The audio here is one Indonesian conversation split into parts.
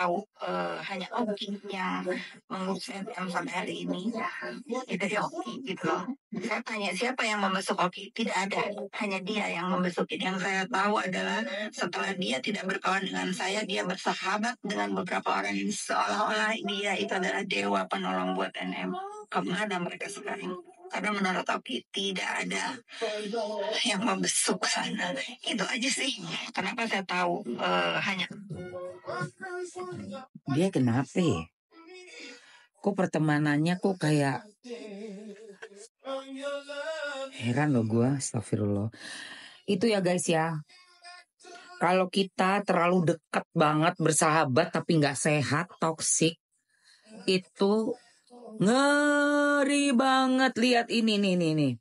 tahu hanya Oki yang mengurus NTM sampai hari ini. Ya dari Oki gitu loh. Saya tanya siapa yang membesuk Oki, tidak ada, hanya dia yang membesuk. Yang saya tahu adalah setelah dia tidak berkawan dengan saya, dia bersahabat dengan beberapa orang yang seolah-olah dia itu adalah dewa penolong buat NM. Kemana mereka sekarang? Karena menurut Oki tidak ada yang membesuk sana. Itu aja sih. Kenapa saya tahu hanya Dia kenapa ya? Kok pertemanannya kok kayak heran loh gue, astagfirullah. Itu ya guys ya. Kalau kita terlalu dekat banget bersahabat tapi nggak sehat, toksik, itu ngeri banget. Lihat ini nih.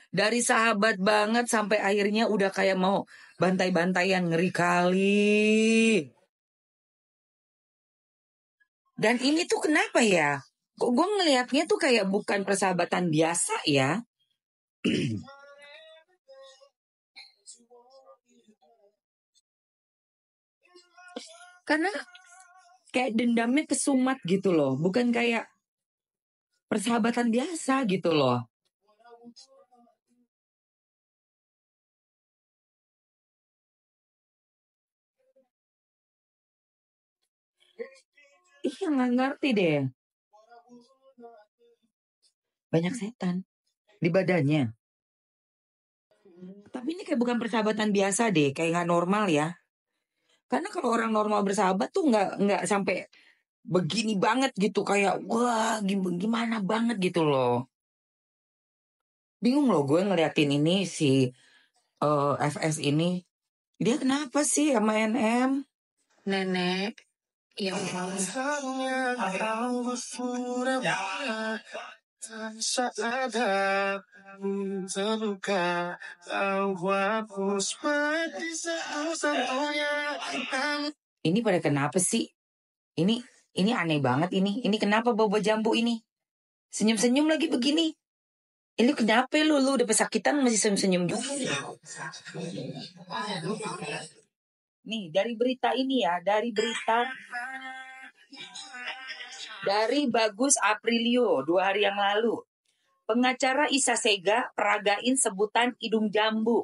Dari sahabat banget sampai akhirnya udah kayak mau bantai-bantaian, ngeri kali. Dan ini tuh kenapa ya? Kok gue ngelihatnya tuh kayak bukan persahabatan biasa ya. Karena kayak dendamnya kesumat gitu loh. Bukan kayak persahabatan biasa gitu loh. Iya gak ngerti deh. Banyak setan di badannya. Tapi ini kayak bukan persahabatan biasa deh. Kayak gak normal ya. Karena kalau orang normal bersahabat tuh nggak sampai begini banget gitu. Kayak wah gimana banget gitu loh. Bingung loh gue ngeliatin ini si FS ini. Dia kenapa sih sama NM? nenek yang Ini pada kenapa sih? Ini aneh banget ini. Ini kenapa bawa jambu ini? Senyum-senyum lagi begini. Ini kenapa lu udah pesakitan masih senyum-senyum juga? Nih dari berita ini ya, dari Bagus Aprilio 2 hari yang lalu. Pengacara Isa Sega peragain sebutan hidung jambu.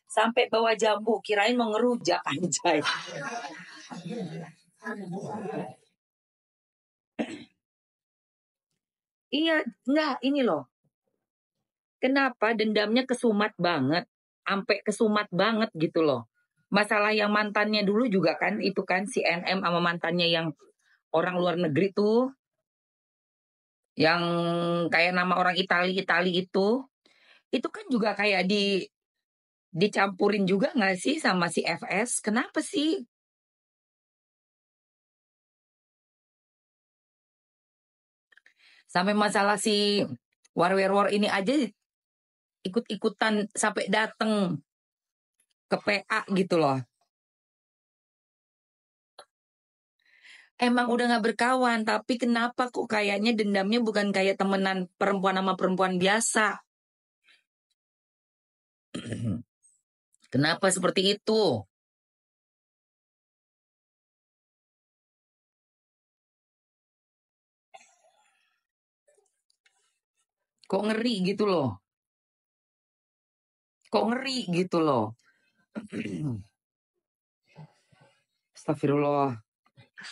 Sampai bawa jambu, kirain mau ngerujak anjay. Iya, enggak ini loh. Kenapa dendamnya kesumat banget, sampai kesumat banget gitu loh. Masalah yang mantannya dulu juga kan, itu kan si NM sama mantannya yang orang luar negeri tuh, yang kayak nama orang Itali itu kan juga kayak dicampurin juga nggak sih sama si FS? Kenapa sih? Sampai masalah si war ini aja ikut-ikutan sampai dateng ke PA gitu loh. Emang udah gak berkawan, tapi kenapa kok kayaknya dendamnya bukan kayak temenan perempuan sama perempuan biasa? Kenapa seperti itu? Kok ngeri gitu loh? Kok ngeri gitu loh? Astagfirullah.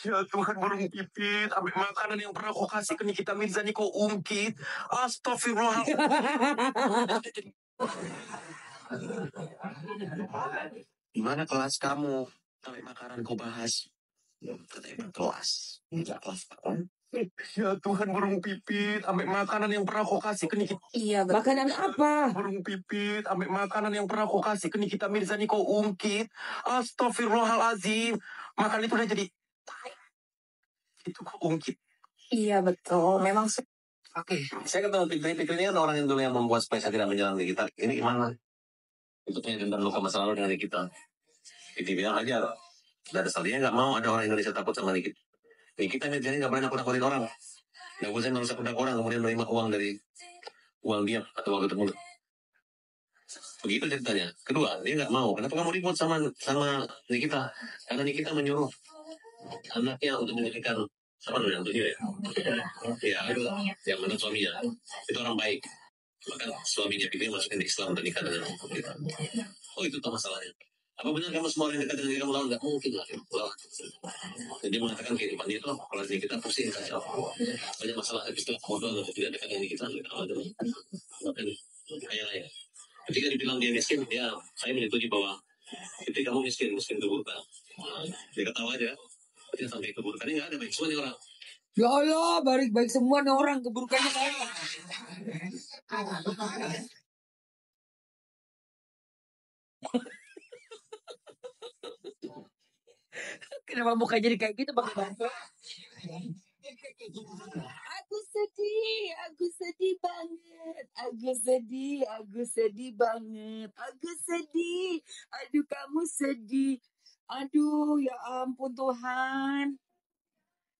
Ya Tuhan, burung pipit, ambil makanan yang pernah kau kasih ke Nikita Mirzani kau ungkit. Astagfirullah. Gimana kelas kamu? Sampai makanan kau bahas. Katanya kelas. Enggak kelas. Ya Tuhan, burung pipit, ambil makanan yang pernah kau kasih ke Nikita. iya Makanan apa? Burung pipit, ambil makanan yang pernah kau kasih ke Nikita Mirzani kau ungkit. Astagfirullahalazim. Makan itu udah jadi itu kok ungkit. Iya betul, memang Oke, saya ketemu Fikri ini kan orang yang dulu yang membuat supaya saya tidak menyerang kita. Ini gimana? Itu punya dendam luka masa lalu dengan kita. Jadi bilang aja, tidak ada salahnya nggak mau ada orang Indonesia takut sama Nikita. Nikita jadi nggak pernah nakut-nakutin orang. Nggak boleh merusak orang kemudian menerima uang dari uang dia atau uang ketemu. Begitu ceritanya. Kedua, dia nggak mau. Kenapa kamu ribut sama Nikita? Karena Nikita menyuruh anaknya untuk menjadikan apa namanya untuk dia ya yang mana suaminya itu orang baik, bahkan suaminya pilih masukin Islam dan nikah dengan kita. Oh itu tuh masalahnya. Apa benar kamu semua orang yang dekat dengan diri kamu lawan? Nggak mungkin lah lawan. Jadi dia mengatakan kehidupan dia itu kalau diri kita pusing kacau, banyak masalah. Istilah bodoh atau tidak dekat dengan kita kaya raya. Ketika dibilang dia miskin, saya menyetujui bahwa ketika kamu miskin keburukan, dia ketawa aja. Dia sampai keburukannya nggak ada, baik semua nih orang. Ya Allah, baik semua nih orang, keburukannya kayak. Kenapa muka jadi kayak gitu Bang? Aku sedih banget. Aku sedih banget. Aku sedih. Aduh, kamu sedih. Aduh, ya ampun Tuhan.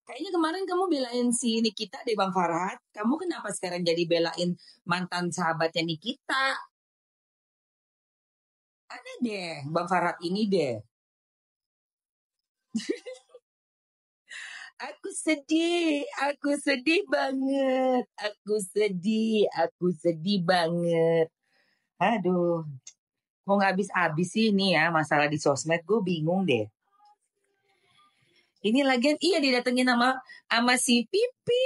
Kayaknya kemarin kamu belain si Nikita deh Bang Farhat. Kamu kenapa sekarang jadi belain mantan sahabatnya Nikita? Ada deh Bang Farhat ini deh. Aku sedih banget. Aku sedih banget. Aduh, kok nggak habis-habis sih ini ya masalah di sosmed, gue bingung deh. Ini lagian iya didatengin sama si Pipi.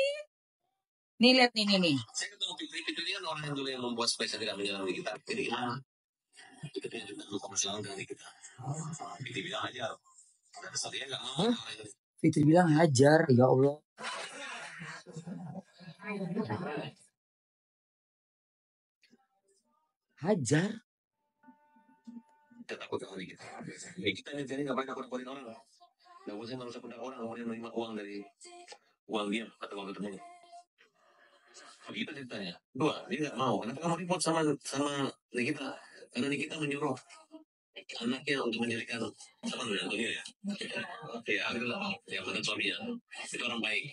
Nih lihat nih. Saya ketemu Pipi ini kan orang yang dulu yang membuat supaya saya tidak menyerang di kita. Jadi gimana? Kita luka masa lalu dari kita. Pipi bilang aja. Dan saya nggak mau. Fitri bilang hajar, ya Allah. Hajar? Kita takut sama kita. Kita ini nggak pernah takut-takutin orang. Nggak usah merusak pundak orang, kemudian menerima uang dari uang dia atau uang ketemu. Kita ceritanya. Dua, dia nggak mau. Kenapa kamu ribut sama Nikita? Karena Nikita menyuruh anaknya untuk menjadikan apa namanya untuk dia ya. Ya, adalah yang mana suaminya itu orang baik,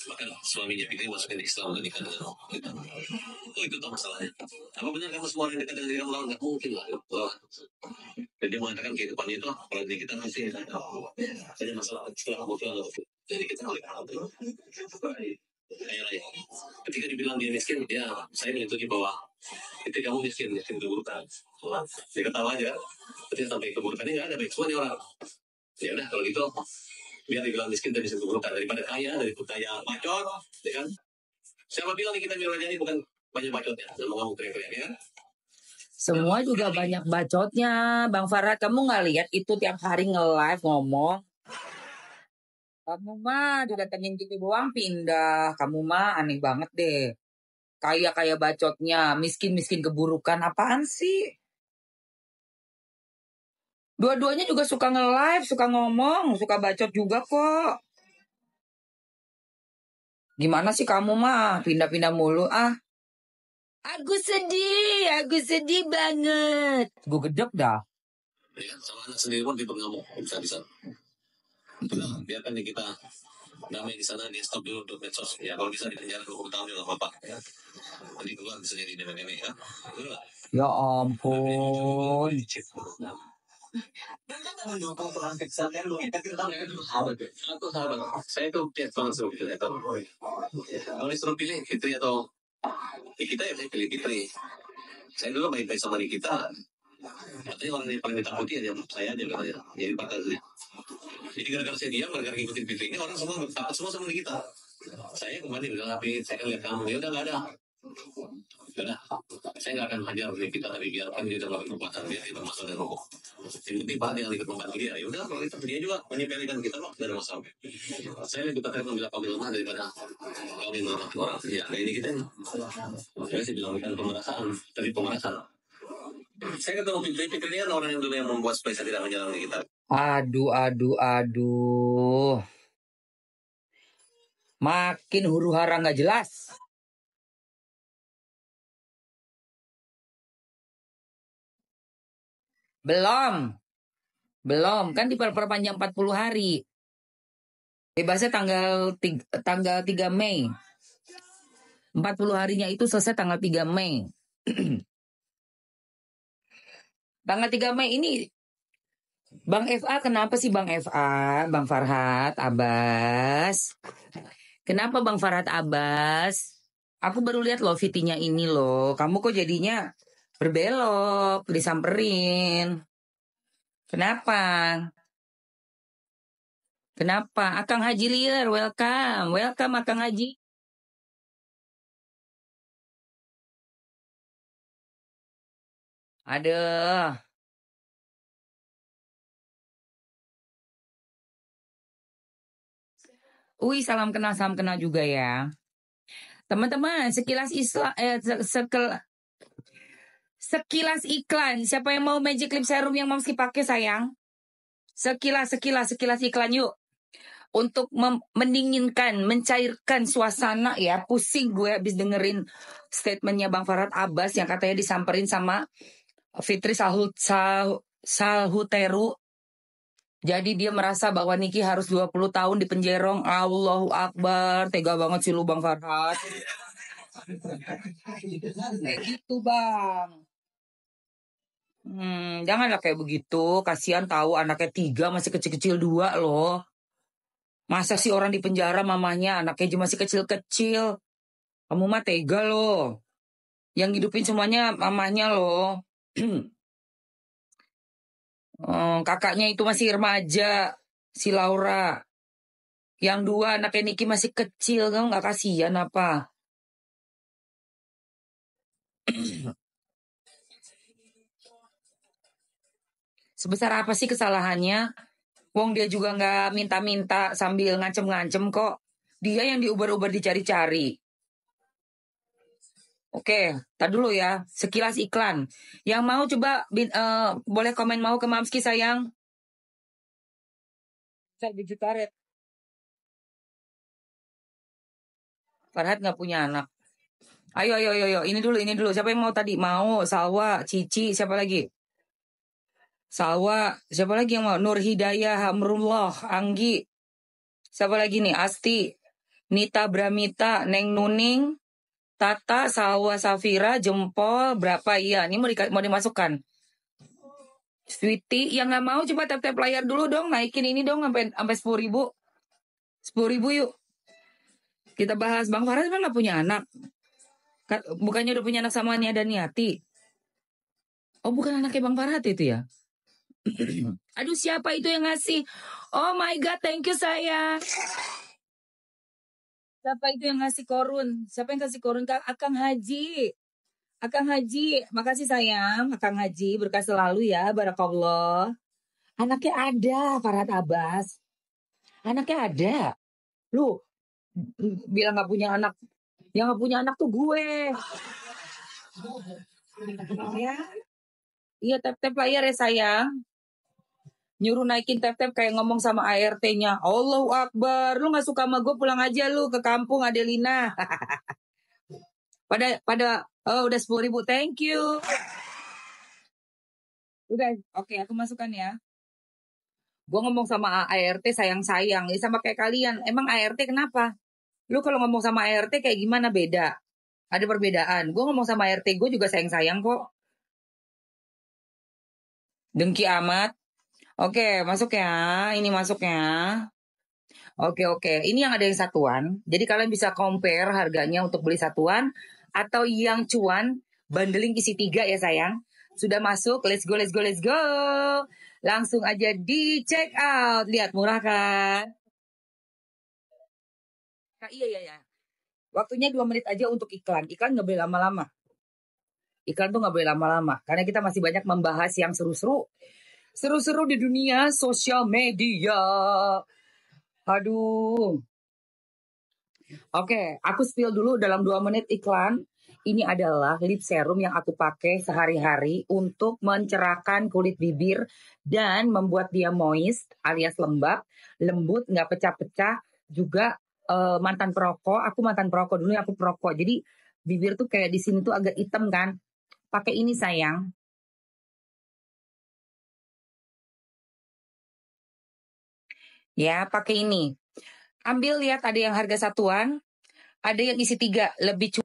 bahkan suaminya pilih masukin Islam dan nikah dengan kita. Oh itu tuh masalahnya. Apa benar kamu semua orang yang dekat dengan diri kamu lawan? Nggak mungkin lah lawan. Dan dia mengatakan kehidupan itu kalau diri kita pasti ada masalah setelah kamu pulang. Jadi kita oleh kaya raya. Ketika dibilang dia miskin, saya menyetujui bahwa ketika kamu miskin keburukan, dia ketawa aja. Ketika sampai keburukannya nggak ada, baik semua nih orang. Ya udah kalau gitu biar dibilang miskin dan miskin keburukan daripada kaya bacot, ya kan? Siapa bilang nih kita Mirajani bukan banyak bacotnya? Mau kamu teriak-teriak ya kan? Semua juga banyak bacotnya, Bang Farhat. Kamu nggak lihat itu tiap hari nge-live ngomong? Kamu mah didatengin gitu doang pindah. Kamu mah aneh banget deh. Kaya bacotnya, miskin keburukan. Apaan sih? Dua-duanya juga suka nge-live, suka ngomong, suka bacot juga kok. Gimana sih kamu mah pindah-pindah mulu ah? Aku sedih banget. Gue gedek dah. Ya, sama anak sendiri pun tipe ngomong bisa. Biarkan nih kita damai di sana, dia stop dulu untuk medsos. Ya kalau bisa di penjara 20 tahun juga nggak apa-apa. Ya. Nanti keluar bisa jadi nenek-nenek ya. Ya ampun. Aku sahabat, saya tuh pihak banget suruh pilih atau kalau disuruh pilih Fitri atau kita ya saya pilih Fitri. Saya dulu baik-baik sama kita. Katanya orang yang paling ditakuti aja saya aja katanya. Jadi bakal jadi gara-gara saya diam, gara-gara ngikutin Fitri ini orang semua takut semua sama kita. Saya kembali bilang tapi saya kan lihat kamu ya udah nggak ada. Udah, saya nggak akan hajar kita tapi biarkan dia dalam kekuatan dia bermasalah dengan rokok. Yang penting Pak yang ikut membantu dia. Ya udah kalau itu dia juga menyepelekan kita loh dari masalah. Saya lebih tertarik membela kaum lemah daripada kaum yang lemah orang. Ya kayak ini kita. Saya bilang kan pemerasan. Saya ketemu Fikri ini kan orang yang dulu yang membuat supaya saya tidak menyerang kita. Aduh. Makin huru-hara nggak jelas. Belum. Kan diperpanjang 40 hari. Bebasnya tanggal 3 Mei. 40 harinya itu selesai tanggal 3 Mei. Tanggal 3 Mei ini Bang FA, kenapa sih Bang FA? Bang Farhat Abbas. Kenapa Bang Farhat Abbas? Aku baru lihat loh VT-nya ini loh. Kamu kok jadinya berbelok, disamperin. Kenapa? Kenapa? Akang Haji Liar, welcome. Welcome Akang Haji. Aduh. Salam kenal juga ya. Teman-teman, sekilas sekilas iklan. Siapa yang mau Magic Lip Serum yang Momski pakai sayang? Sekilas iklan yuk. Untuk mendinginkan, mencairkan suasana ya. Pusing gue habis dengerin statementnya Bang Farhat Abbas yang katanya disamperin sama Fitri Salhuteru. Jadi dia merasa bahwa Niki harus 20 tahun di penjerong. Allahu Akbar. Tega banget sih lu Bang Farhat. Kayak gitu Bang. Janganlah kayak begitu. Kasihan tahu anaknya 3 masih kecil-kecil 2 loh. Masa sih orang di penjara mamanya anaknya masih kecil-kecil. Kamu mah tega loh. Yang hidupin semuanya mamanya loh. Kakaknya itu masih remaja. Si Laura. Yang 2 anaknya Niki masih kecil. Kamu gak kasihan apa? Sebesar apa sih kesalahannya? Wong dia juga gak minta-minta sambil ngancem-ngancem kok. Dia yang diuber-uber dicari-cari. Oke, tar dulu ya. Sekilas iklan. Yang mau coba boleh komen mau ke Mamski sayang. Saya biju karet. Farhat nggak punya anak. Ayo. Ini dulu. Siapa yang mau tadi? Mau, Salwa, Cici, siapa lagi? Salwa, siapa lagi yang mau? Nur Hidayah, Hamrullah, Anggi. Siapa lagi nih? Asti, Nita Bramita, Neng Nuning, Tata, Salwa Safira, Jempol, berapa? Iya, ini mau dimasukkan. Sweetie, yang nggak mau coba tap layar dulu dong, naikin ini dong sampai 10.000. 10.000 yuk. Kita bahas Bang Farhat kan nggak punya anak. Bukannya udah punya anak sama Nia dan Niati? Oh, bukan anaknya Bang Farhat itu ya? Aduh, siapa itu yang ngasih? Oh my God, thank you sayang. Siapa itu yang ngasih korun? Siapa yang kasih korun? Akang Haji. Akang Haji, makasih sayang. Akang Haji, berkah selalu ya, barakallah. Anaknya ada, Farhat Abbas. Anaknya ada. Lu bilang gak punya anak. Yang gak punya anak tuh gue. Ya. Iya, tap layar ya sayang. Nyuruh naikin tap kayak ngomong sama ART-nya. Allahu Akbar. Lu gak suka sama gue, pulang aja lu ke kampung Adelina. Udah 10.000. Thank you. Udah, oke, aku masukkan ya. Gue ngomong sama ART sayang-sayang. Ya sama kayak kalian. Emang ART kenapa? Lu kalau ngomong sama ART kayak gimana beda? Ada perbedaan. Gue ngomong sama ART gue juga sayang-sayang kok. Dengki amat. Oke, masuk ya. Ini masuk ya. Oke. Ini yang ada yang satuan. Jadi kalian bisa compare harganya untuk beli satuan atau yang cuan bundling isi 3 ya sayang. Sudah masuk. Let's go. Langsung aja di check out. Lihat murah kan? Nah, iya. Waktunya 2 menit aja untuk iklan. Iklan nggak boleh lama-lama. Iklan tuh nggak boleh lama-lama. Karena kita masih banyak membahas yang seru-seru. Seru-seru di dunia sosial media. Aduh. Oke, aku spill dulu dalam 2 menit iklan. Ini adalah lip serum yang aku pakai sehari-hari untuk mencerahkan kulit bibir dan membuat dia moist alias lembut, nggak pecah-pecah. Juga mantan perokok, aku mantan perokok dulu, aku perokok. Jadi bibir tuh kayak di sini tuh agak hitam kan. Pakai ini sayang. Ya, pakai ini. Ambil lihat ada yang harga satuan, ada yang isi 3, lebih